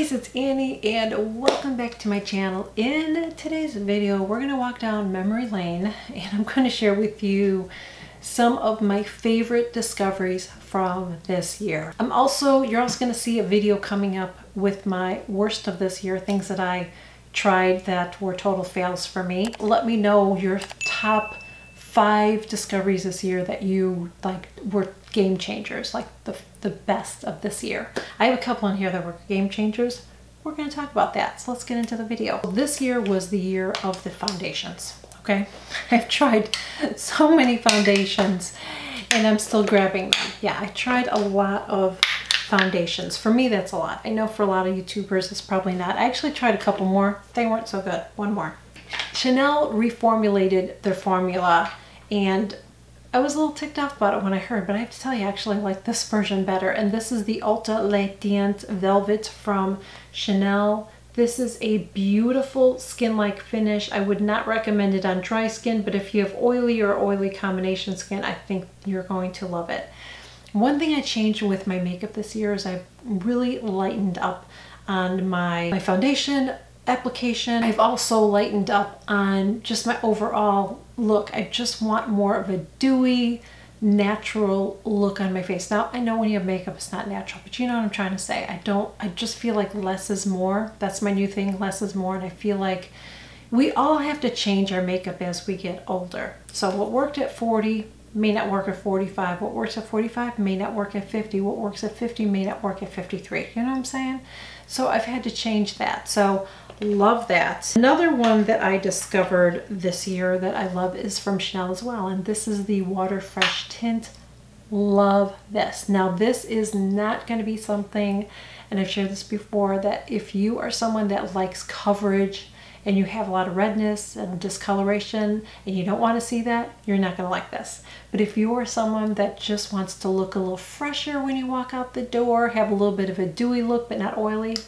guys, it's Annie and welcome back to my channel. In today's video, we're going to walk down memory lane and I'm going to share with you some of my favorite discoveries from this year. You're also going to see a video coming up with my worst of this year, things that I tried that were total fails for me. Let me know your top 5 discoveries this year that you like were game changers, like the best of this year. I have a couple in here that were game changers. We're going to talk about that. So let's get into the video. This year was the year of the foundations. Okay, I've tried so many foundations and I'm still grabbing them. Yeah, I tried a lot of foundations. For me, that's a lot. I know for a lot of YouTubers, it's probably not. I actually tried a couple more. They weren't so good. One more. Chanel reformulated their formula and I was a little ticked off about it when I heard, but I have to tell you, I actually like this version better. And this is the Ultra Le Tint Velvet from Chanel. This is a beautiful skin-like finish. I would not recommend it on dry skin, but if you have oily or oily combination skin, I think you're going to love it. One thing I changed with my makeup this year is I've really lightened up on my foundation application. I've also lightened up on just my overall look. I just want more of a dewy, natural look on my face. Now, I know when you have makeup, it's not natural, but you know what I'm trying to say. I just feel like less is more. That's my new thing, less is more. And I feel like we all have to change our makeup as we get older. So what worked at 40 may not work at 45. What works at 45 may not work at 50. What works at 50 may not work at 53. You know what I'm saying? So I've had to change that. So love that. Another one that I discovered this year that I love is from Chanel as well. And this is the Water Fresh Tint. Love this. Now this is not going to be something, and I've shared this before, that if you are someone that likes coverage and you have a lot of redness and discoloration and you don't want to see that, you're not going to like this. But if you are someone that just wants to look a little fresher when you walk out the door, have a little bit of a dewy look but not oily,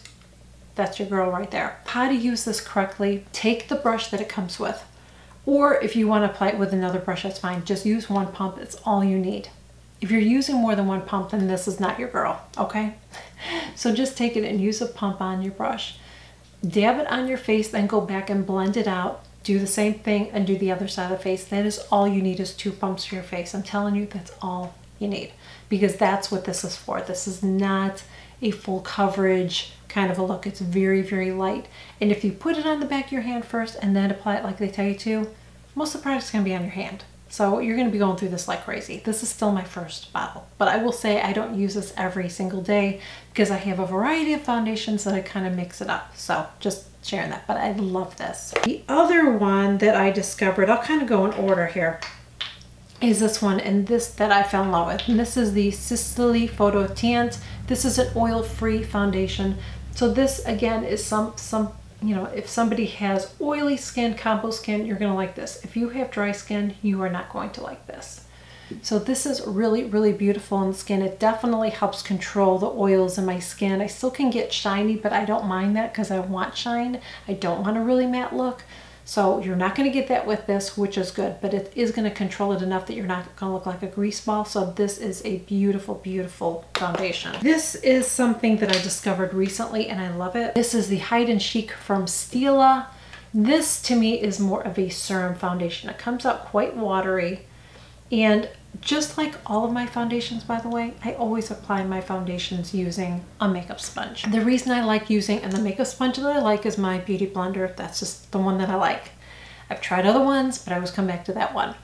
that's your girl right there. How to use this correctly: take the brush that it comes with, or if you want to apply it with another brush, that's fine. Just use one pump. It's all you need. If you're using more than one pump, then this is not your girl, okay? So just take it and use a pump on your brush. Dab it on your face, then go back and blend it out. Do the same thing and do the other side of the face. That is all you need, is 2 pumps for your face. I'm telling you, that's all you need, because that's what this is for. This is not a full coverage kind of a look. It's very, very light. And if you put it on the back of your hand first and then apply it like they tell you to, most of the product's going to be on your hand. So you're going to be going through this like crazy. This is still my first bottle, but I will say I don't use this every single day because I have a variety of foundations that I kind of mix it up. So just sharing that, but I love this. The other one that I discovered, I'll kind of go in order here, is this one, and this that I fell in love with. And this is the Stila Photo Tint. This is an oil-free foundation. So this again is some you know, if somebody has oily skin, combo skin, you're gonna like this. If you have dry skin, you are not going to like this. So this is really, really beautiful on the skin. It definitely helps control the oils in my skin. I still can get shiny, but I don't mind that because I want shine. I don't want a really matte look. So you're not going to get that with this, which is good, but it is going to control it enough that you're not going to look like a grease ball. So this is a beautiful, beautiful foundation. This is something that I discovered recently and I love it. This is the Hide and Chic from Stila. This to me is more of a serum foundation. It comes out quite watery, and just like all of my foundations, by the way, I always apply my foundations using a makeup sponge. The reason I like using, and the makeup sponge that I like is my Beauty Blender. That's just the one that I like. I've tried other ones, but I always come back to that one.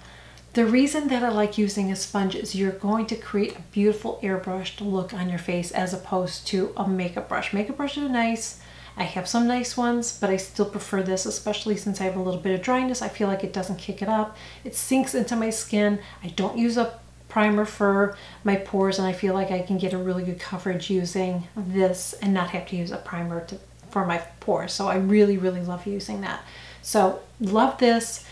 The reason that I like using a sponge is you're going to create a beautiful airbrushed look on your face as opposed to a makeup brush. Makeup brushes are nice. I have some nice ones, but I still prefer this, especially since I have a little bit of dryness. I feel like it doesn't kick it up. It sinks into my skin. I don't use a primer for my pores, and I feel like I can get a really good coverage using this and not have to use a primer for my pores. So I really, really love using that. So love this.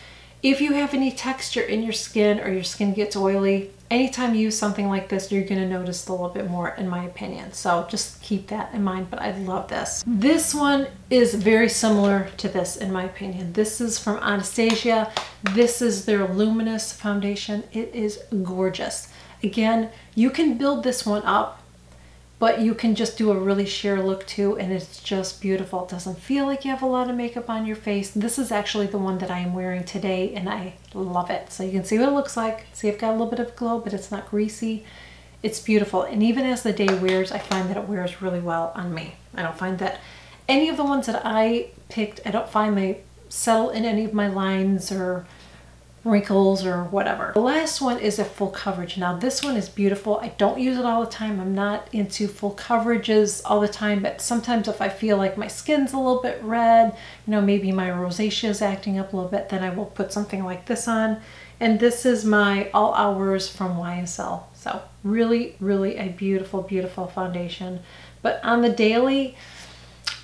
If you have any texture in your skin or your skin gets oily, anytime you use something like this, you're going to notice a little bit more, in my opinion. So just keep that in mind, but I love this. This one is very similar to this, in my opinion. This is from Anastasia. This is their Luminous foundation. It is gorgeous. Again, you can build this one up, but you can just do a really sheer look too, and it's just beautiful. It doesn't feel like you have a lot of makeup on your face. This is actually the one that I am wearing today, and I love it. So you can see what it looks like. See, I've got a little bit of glow, but it's not greasy. It's beautiful, and even as the day wears, I find that it wears really well on me. I don't find that any of the ones that I picked, I don't find they settle in any of my lines or wrinkles or whatever. The last one is a full coverage. Now this one is beautiful. I don't use it all the time. I'm not into full coverages all the time, but sometimes if I feel like my skin's a little bit red, you know, maybe my rosacea is acting up a little bit, then I will put something like this on. And this is my All Hours from YSL. So really, really a beautiful, beautiful foundation. But on the daily,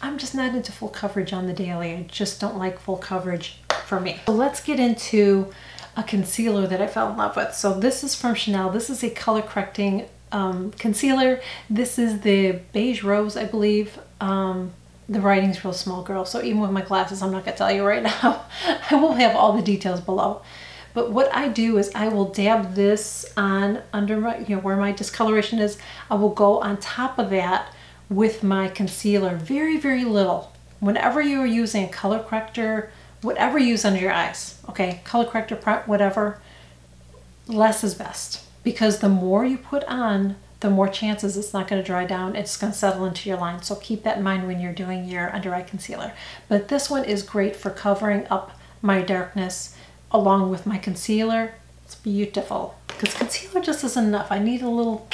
I'm just not into full coverage on the daily. I just don't like full coverage for me. So let's get into a concealer that I fell in love with. So this is from Chanel. This is a color correcting concealer. This is the Beige Rose, I believe. The writing's real small, girl. So even with my glasses, I'm not gonna tell you right now. I will have all the details below. But what I do is I will dab this on under my, you know, where my discoloration is. I will go on top of that with my concealer, very, very little. Whenever you're using a color corrector, whatever you use under your eyes, okay, color corrector, whatever, less is best. Because the more you put on, the more chances it's not going to dry down. It's going to settle into your line. So keep that in mind when you're doing your under eye concealer. But this one is great for covering up my darkness along with my concealer. It's beautiful. Because concealer just isn't enough. I need a little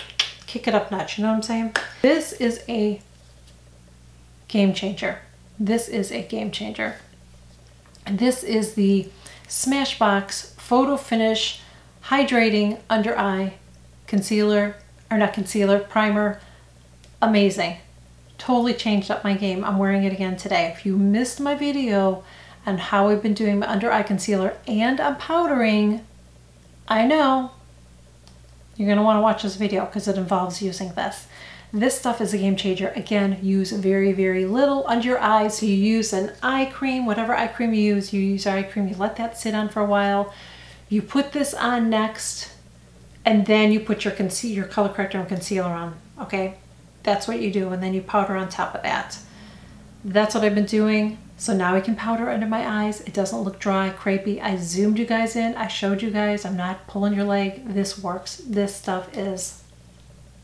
kick it up notch, you know what I'm saying? This is a game changer. This is a game changer. And this is the Smashbox Photo Finish Hydrating Under Eye Concealer, or not concealer, primer. Amazing. Totally changed up my game. I'm wearing it again today. If you missed my video on how I've been doing my under eye concealer and I'm powdering, I know you're going to want to watch this video because it involves using this. This stuff is a game changer. Again, use very, very little under your eyes. So you use an eye cream, whatever eye cream you use your eye cream, you let that sit on for a while. You put this on next, and then you put your color corrector and concealer on, okay? That's what you do, and then you powder on top of that. That's what I've been doing. So now I can powder under my eyes. It doesn't look dry, crepey. I zoomed you guys in. I showed you guys. I'm not pulling your leg. This works. This stuff is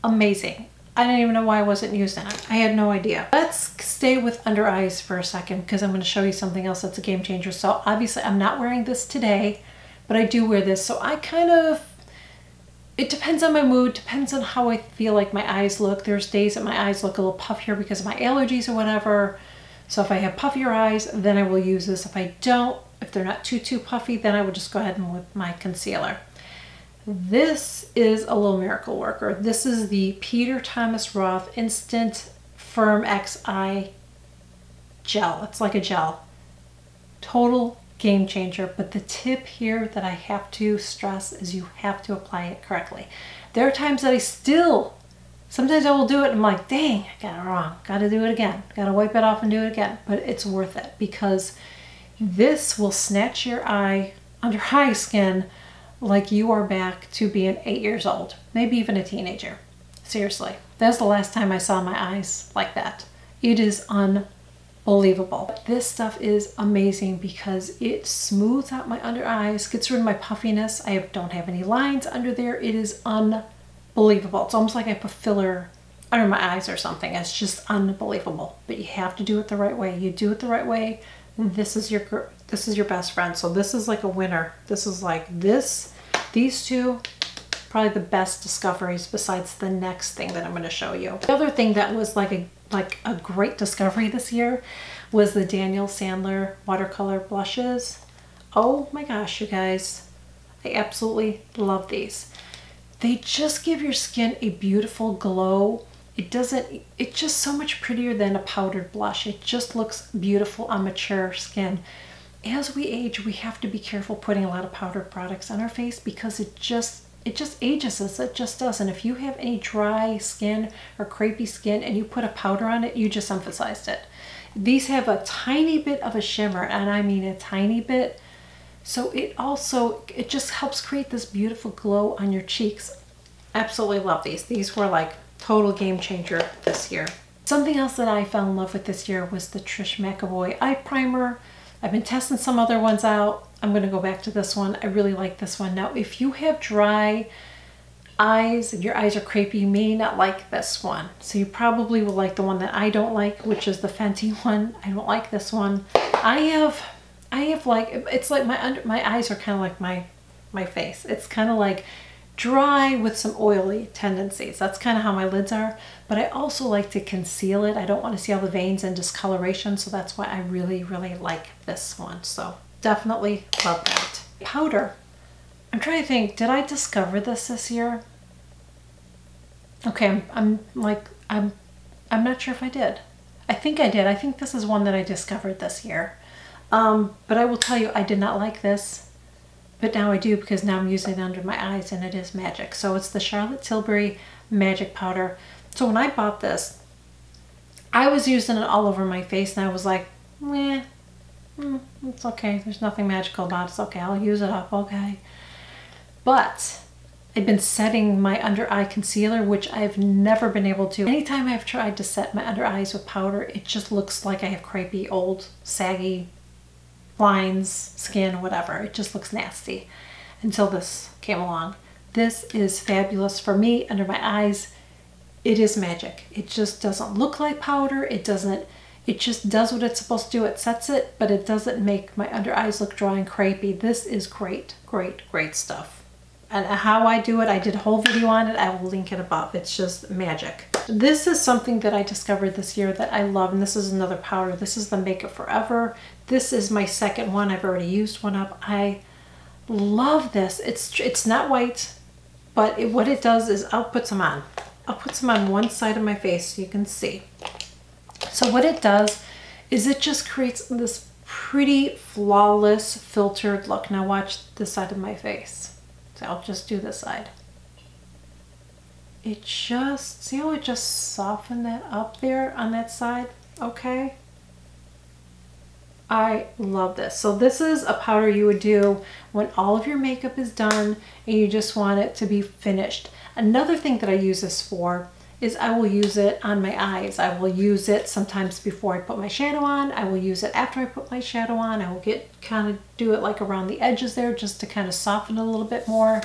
amazing. I didn't even know why I wasn't using it. I had no idea. Let's stay with under eyes for a second because I'm going to show you something else that's a game changer. So obviously I'm not wearing this today, but I do wear this. So I kind of, it depends on my mood, depends on how I feel like my eyes look. There's days that my eyes look a little puffier because of my allergies or whatever. So if I have puffier eyes, then I will use this. If I don't, if they're not too puffy, then I would just go ahead and with my concealer. This is a little miracle worker. This is the Peter Thomas Roth Instant Firm X Eye Gel. It's like a gel. Total game changer. But the tip here that I have to stress is you have to apply it correctly. There are times that sometimes I will do it and I'm like, dang, I got it wrong. Got to do it again. Got to wipe it off and do it again. But it's worth it because this will snatch your eye, under eye skin, like you are back to being 8 years old. Maybe even a teenager. Seriously. That's the last time I saw my eyes like that. It is unbelievable. This stuff is amazing because it smooths out my under eyes, gets rid of my puffiness. I don't have any lines under there. It is unbelievable. It's almost like I put filler under my eyes or something. It's just unbelievable. But you have to do it the right way. You do it the right way, this is your best friend. So this is like a winner. This is like these two, probably the best discoveries besides the next thing that I'm going to show you. The other thing that was like a great discovery this year was the Daniel Sandler watercolor blushes. Oh my gosh, you guys, I absolutely love these. They just give your skin a beautiful glow. It's just so much prettier than a powdered blush. It just looks beautiful on mature skin. As we age, we have to be careful putting a lot of powdered products on our face because it just ages us. It just does. And if you have any dry skin or crepey skin and you put a powder on it, you just emphasized it. These have a tiny bit of a shimmer, and I mean a tiny bit. So it just helps create this beautiful glow on your cheeks. Absolutely love these. These were like total game changer this year. Something else that I fell in love with this year was the Trish McEvoy eye primer. I've been testing some other ones out. I'm going to go back to this one. I really like this one. Now, if you have dry eyes and your eyes are crepey, you may not like this one. So you probably will like the one that I don't like, which is the Fenty one. I don't like this one. I have like, it's like my eyes are kind of like my face. It's kind of like dry with some oily tendencies. That's kind of how my lids are. But I also like to conceal it. I don't want to see all the veins and discoloration. So that's why I really, really like this one. So definitely love that. Powder. I'm trying to think, did I discover this year? Okay, I'm not sure if I did. I think I did. I think this is one that I discovered this year. But I will tell you, I did not like this, but now I do because now I'm using it under my eyes and it is magic. So it's the Charlotte Tilbury Magic Powder. So when I bought this, I was using it all over my face and I was like, meh, it's okay. There's nothing magical about it. It's okay. I'll use it up. Okay. But I've been setting my under eye concealer, which I've never been able to. Anytime I've tried to set my under eyes with powder, it just looks like I have crepey, old, saggy lines, skin, whatever. It just looks nasty until this came along. This is fabulous for me under my eyes. It is magic. It just doesn't look like powder. It just does what it's supposed to do. It sets it, but it doesn't make my under eyes look dry and crepey. This is great, great, great stuff. And how I do it, I did a whole video on it. I will link it above. It's just magic. This is something that I discovered this year that I love, and this is another powder. This is the Make Up Forever. This is my second one. I've already used one up. I love this. It's not white, but what it does is I'll put some on. I'll put some on one side of my face so you can see. So what it does is it just creates this pretty, flawless, filtered look. Now watch this side of my face. So I'll just do this side. It just, see how it just softened that up there on that side? Okay. I love this. So this is a powder you would do when all of your makeup is done and you just want it to be finished. Another thing that I use this for is I will use it on my eyes. I will use it sometimes before I put my shadow on. I will use it after I put my shadow on. I will do it like around the edges there just to kind of soften it a little bit more.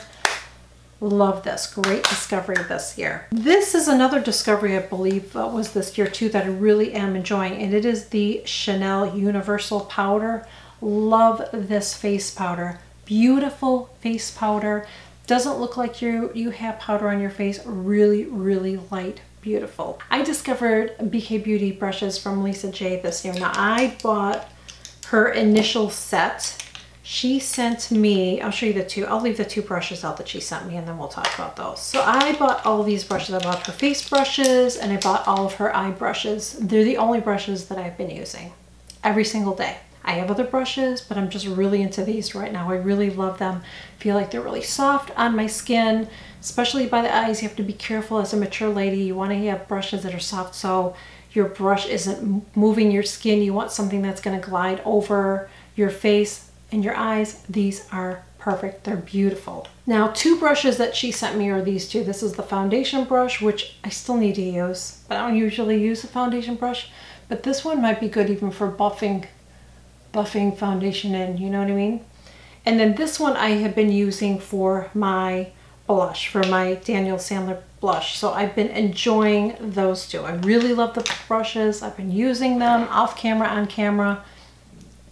Love this. Great discovery this year. This is another discovery I believe was this year too that I really am enjoying, and it is the Chanel Universal Powder. Love this face powder. Beautiful face powder. Doesn't look like you have powder on your face. Really, really light, beautiful. I discovered BK Beauty brushes from Lisa J this year. Now I bought her initial set. She sent me, I'll show you the two, I'll leave the two brushes out that she sent me and then we'll talk about those. So I bought all these brushes. I bought her face brushes and I bought all of her eye brushes. They're the only brushes that I've been using every single day. I have other brushes, but I'm just really into these right now. I really love them. I feel like they're really soft on my skin, especially by the eyes. You have to be careful as a mature lady. You want to have brushes that are soft so your brush isn't moving your skin. You want something that's going to glide over your face and your eyes. These are perfect. They're beautiful. Now, two brushes that she sent me are these two. This is the foundation brush, which I still need to use, but I don't usually use a foundation brush, but this one might be good even for buffing foundation in, you know what I mean? And then this one I have been using for my blush, for my Daniel Sandler blush. So I've been enjoying those two. I really love the brushes. I've been using them off camera, on camera.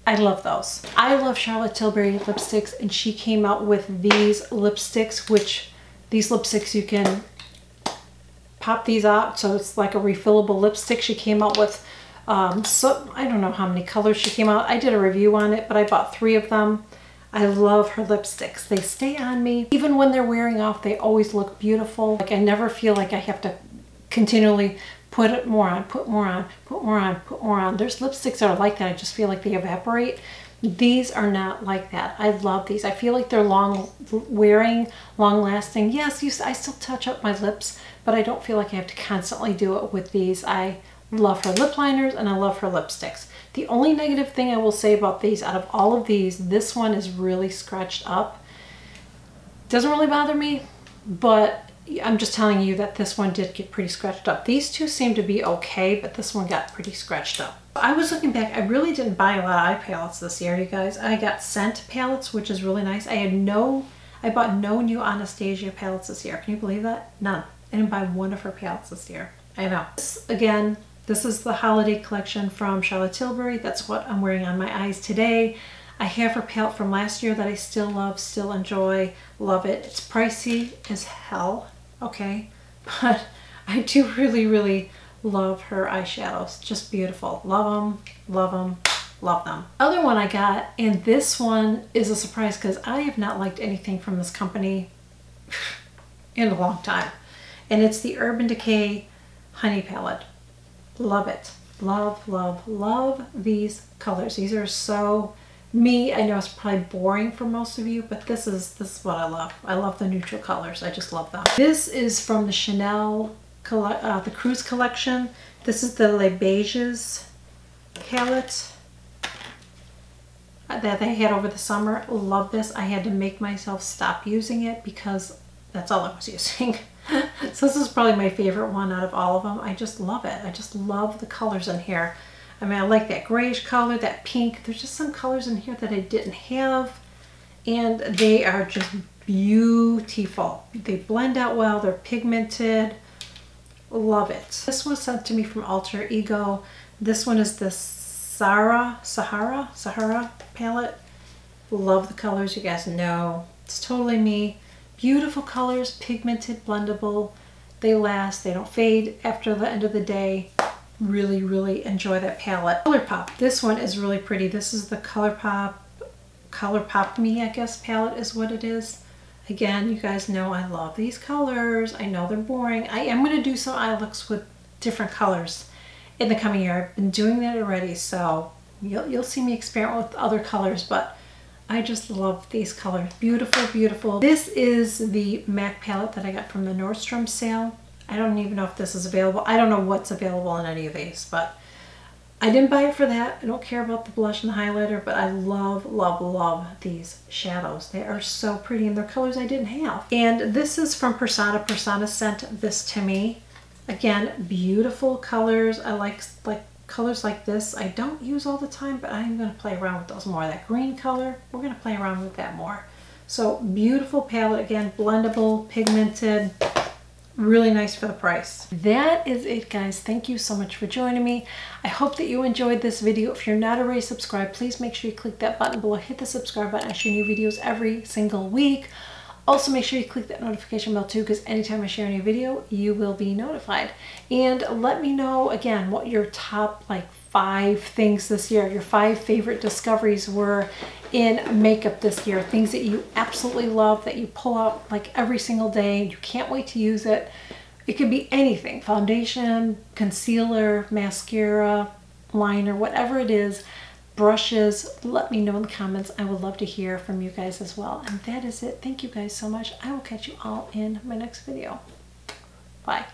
I love those. I love Charlotte Tilbury lipsticks, and she came out with these lipsticks, which these lipsticks you can pop these out. So it's like a refillable lipstick. She came out with so I don't know how many colors she came out. I did a review on it, but I bought 3 of them. I love her lipsticks. They stay on me. Even when they're wearing off, they always look beautiful. Like I never feel like I have to continually put it more on, put more on, put more on, put more on. There's lipsticks that are like that. I just feel like they evaporate. These are not like that. I love these. I feel like they're long wearing, long lasting. Yes, I still touch up my lips, but I don't feel like I have to constantly do it with these. I love her lip liners and I love her lipsticks. The only negative thing I will say about these, out of all of these, this one is really scratched up. Doesn't really bother me, but I'm just telling you that this one did get pretty scratched up. These two seem to be okay, but this one got pretty scratched up. I was looking back, I really didn't buy a lot of eye palettes this year, you guys. I got scent palettes, which is really nice. I bought no new Anastasia palettes this year. Can you believe that? None. I didn't buy one of her palettes this year. I know. Again, this is the holiday collection from Charlotte Tilbury. That's what I'm wearing on my eyes today. I have her palette from last year that I still love, still enjoy, love it. It's pricey as hell, okay? But I do really, really love her eyeshadows. Just beautiful. Love them, love them, love them. Other one I got, and this one is a surprise because I have not liked anything from this company in a long time. And it's the Urban Decay Honey Palette. Love it. Love, love, love these colors. These are so me. I know it's probably boring for most of you, but this is what I love. I love the neutral colors. I just love them. This is from the Chanel, the Cruise collection. This is the Les Beiges palette that they had over the summer. Love this. I had to make myself stop using it because that's all I was using. So this is probably my favorite one out of all of them. I just love it. I just love the colors in here. I mean, I like that grayish color, that pink. There's just some colors in here that I didn't have, and they are just beautiful. They blend out well. They're pigmented. Love it. This was sent to me from Alter Ego. This one is the Sahara palette. Love the colors. You guys know it's totally me. Beautiful colors, pigmented, blendable. They last, they don't fade after the end of the day. Really, really enjoy that palette. ColourPop. This one is really pretty. This is the ColourPop Me, I guess, palette is what it is. Again, you guys know I love these colors. I know they're boring. I am going to do some eye looks with different colors in the coming year. I've been doing that already, so you'll see me experiment with other colors, but I just love these colors. Beautiful, beautiful. This is the MAC palette that I got from the Nordstrom sale. I don't even know if this is available. I don't know what's available in any of these, but I didn't buy it for that. I don't care about the blush and the highlighter, but I love, love, love these shadows. They are so pretty, and they're colors I didn't have. And this is from Persona. Persona sent this to me. Again, beautiful colors. I like colors like this. I don't use all the time, but I'm going to play around with those more. That green color, we're going to play around with that more. So beautiful palette. Again, blendable, pigmented. Really nice for the price. That is it, guys. Thank you so much for joining me. I hope that you enjoyed this video. If you're not already subscribed, please make sure you click that button below. Hit the subscribe button. I share new videos every single week. Also, make sure you click that notification bell too, because anytime I share a new video, you will be notified. And let me know, again, what your top 5 things this year, your 5 favorite discoveries were in makeup this year. Things that you absolutely love, that you pull out every single day. You can't wait to use it. It could be anything. Foundation, concealer, mascara, liner, whatever it is. Brushes, let me know in the comments. I would love to hear from you guys as well. And that is it. Thank you guys so much. I will catch you all in my next video. Bye.